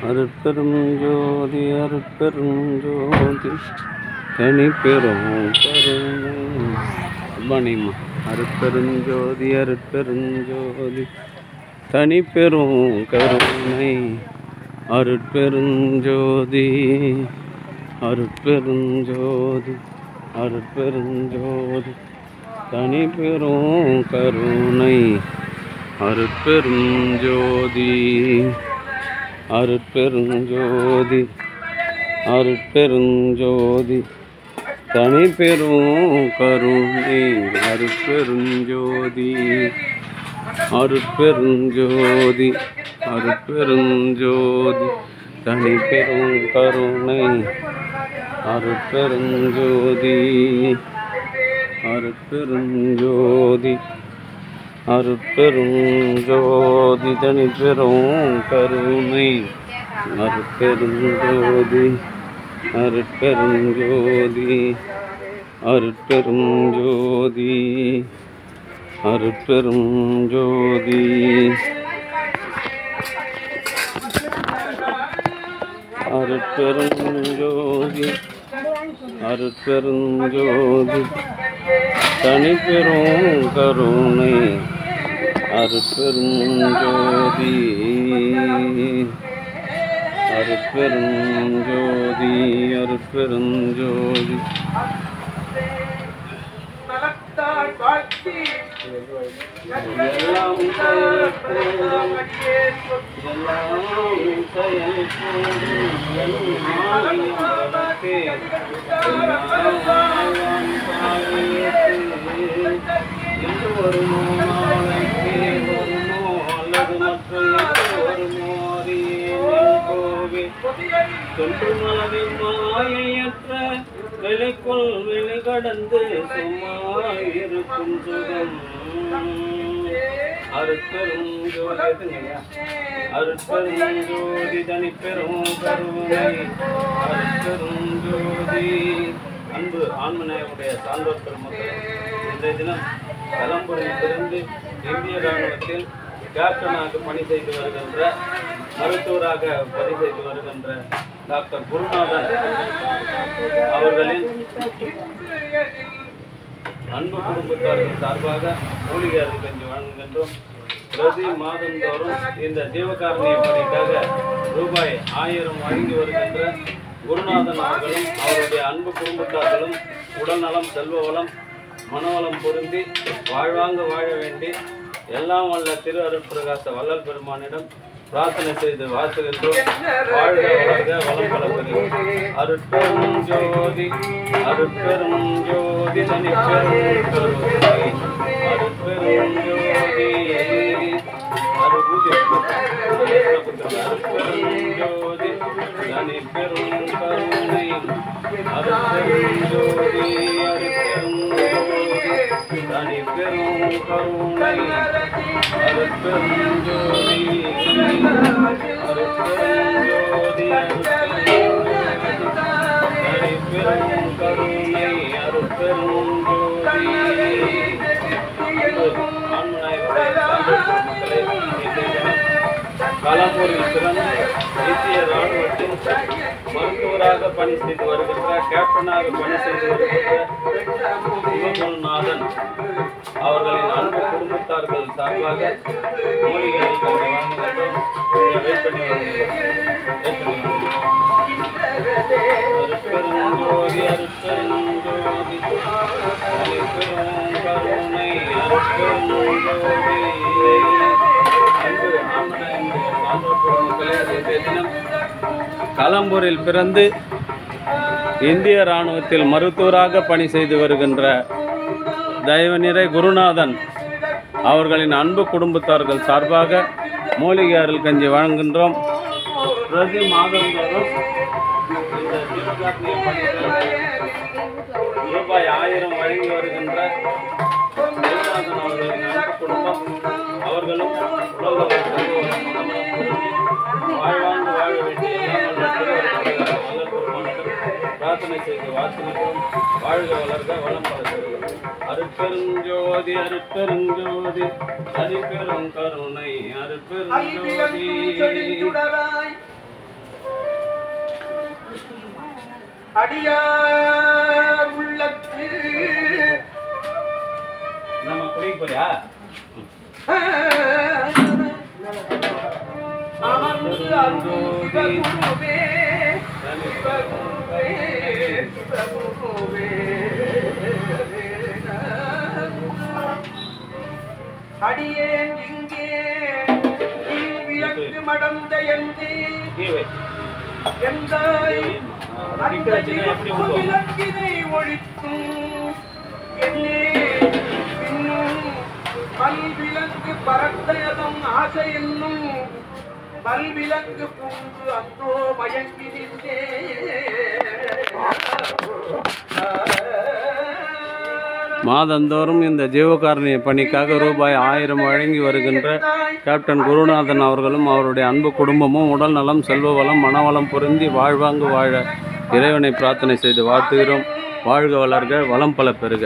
அருட்பெரும் ஜோதி அருட்பெரும் ஜோதி தனிப்பெரும் கருணை. குட்மார்னிங்மா. அருட்பெரும் ஜோதி அருட்பெரும் ஜோதி தனிப்பெரும் கருணை. அருட்பெரும் ஜோதி அருட்பெரும் ஜோதி அருட்பெரும் ஜோதி தனிப்பெரும் கருணை. அருட்பெரும் ஜோதி அருட்பெரும் ஜோதி அருட்பெரும் ஜோதி தனிப்பெரும் கருணை. அருட்பெரும் ஜோதி அருட்பெரும் ஜோதி அருட்பெரும் ஜோதி தனிப்பெரும் கருணை. அருட்பெரும் ஜோதி அருட்பெரும் ஜோதி அருட்பெரும் ஜோதி தனிப்பெரும் கருணை. அருட்பெரும் ஜோதி அருட்பெரும் ஜோதி அருட்பெரும் ஜோதி அருட்பெரும் ஜோதி அருட்பெரும் ஜோதி அருட்பெரும் ஜோதி தனிப்பெரும் கருணை. அருட்பெரும் ஜோதி அருட்பெரும் ஜோதி அருட்பெரும் ஜோதி எல்லாம் செயல்படும் என்று வருமோ நாளைக்கே வருமோ அல்லது மற்ற வருமோ அறியே தொன்று மனதின் மாயையற்ற வெளிக்குள் வெளி கடந்து சும்மாயிருக்கும் சுகம். அருட்பெரும் ஜோதி அருட்பெரும் ஜோதி தனிப்பெரும் கருணை. அருட்பெரும் ஜோதி. அன்பு ஆன்மநேயமுடைய சான்றோர் பெருமக்களே, இன்றைய தினம் கலம்புரையிலிருந்து இந்திய இராணுவத்தில் கேப்டனாக பணி செய்து வருகின்ற, மருத்துவராக பணி செய்து வருகின்ற டாக்டர் குருநாதன் அவர்களின் அன்பு குடும்பத்தார்கள் சார்பாக மூலிகை அருள் வழங்குகின்றோம். பிரதி மாதந்தோறும் இந்த ஜீவகாரணிய பணிக்காக ரூபாய் 1000 வழங்கி வருகின்ற குருநாதன் அவர்களும் அவருடைய அன்பு குடும்பத்தார்களும் உடல்நலம், செல்வ வளம், மனவளம் பொருந்தி வாழ்வாங்க வாழ வேண்டி எல்லாம் வல்ல திரு அருட்பிரகாச வள்ளல் பெருமானிடம் பிரார்த்தனை செய்து வாழ்த்துகின்றோம். வாழ்க வளர்க வளம் வளர்கிறோம். அருட்பெரும் ஜோதி அருட்பெரும் ஜோதி தனிப்பெரும் கருணை. அருட்பெரும் ஜோதி அருட்பெரும் ஜோதி தனிப்பெரும் கருணை. அருட்பெரும் ஜோதி அருட்பெரும் ஜோதி தனிப்பெரும் கருணை. அருட்பெரும் ஜோதி அருட்பெரும் ஜோதி தனிப்பெரும் கருணை. அருட்பெரும் ஜோதி. காலம்பூரில் பிறந்து இந்திய இராணுவத்தில் மருத்துவராக பணி செய்து வருகின்ற, கேப்டனாக பணி செய்து வருகின்ற சிவகுருநாதன் அவர்களின் அன்பு குடும்பத்தார்கள் சார்பாக மூலிகைகளை வழங்குகின்றோம். அருட்பெரும் ஜோதி அருட்பெரும் ஜோதி அருட்பெரும் கருணை. அருட்பெரும் ஜோதி. கலம்பூரில் பிறந்து இந்திய இராணுவத்தில் மருத்துவராக பணி செய்து வருகின்ற தயவநிறை குருநாதன் அவர்களின் அன்பு குடும்பத்தார்கள் சார்பாக மூலிகை அருள் கஞ்சி வழங்குகின்றோம். பிரதி மாதந்தோறும் இந்த ஜீவகாரணிய பணிக்காக ரூபாய் 1000 வழங்கி வருகின்ற குருநாதன் அவர்களின் அன்பு குடும்பம் அவர்களும் வாழ்வாங்கு வாழ வேண்டிய பிரார்த்தனை செய்து வாழ்த்துகிறோம். வாழ்க வளர்க வளம் வளர்கிறோம். அருட்பெரும் ஜோதி அருட்பெரும் ஜோதி தனிப்பெரும் கருணை. அருட்பெரும் ஜோதி அடியார் உள்ளத்து நம்ம குடிக்க போறியா அமர்ந்து அருள் சிவகுருவே சிவகுருவே சிவகுருவே அடியேன் இங்கே விளக்கு மடந்த எந்தே எந்தாய் அந்த விளக்கினை ஒழித்தும் என்னே இன்னும் பல்விளக்கு பரத்தயதும் ஆசை என்னும் பல்விளக்கு பூண்டு அந்தோ மயங்கி நின்றே மாதந்தோறும் இந்த ஜீவகாருண்ய பணிக்காக ரூபாய் 1000 வழங்கி வருகின்ற கேப்டன் குருநாதன் அவர்களும் அவருடைய அன்பு குடும்பமும் உடல் நலம் செல்வ வளம் மனவளம் பொருந்தி வாழ்வாங்கு வாழ இறைவனை பிரார்த்தனை செய்து வாழ்த்துகிறோம். வாழ்க வளர்க வளம் பல பெறுக.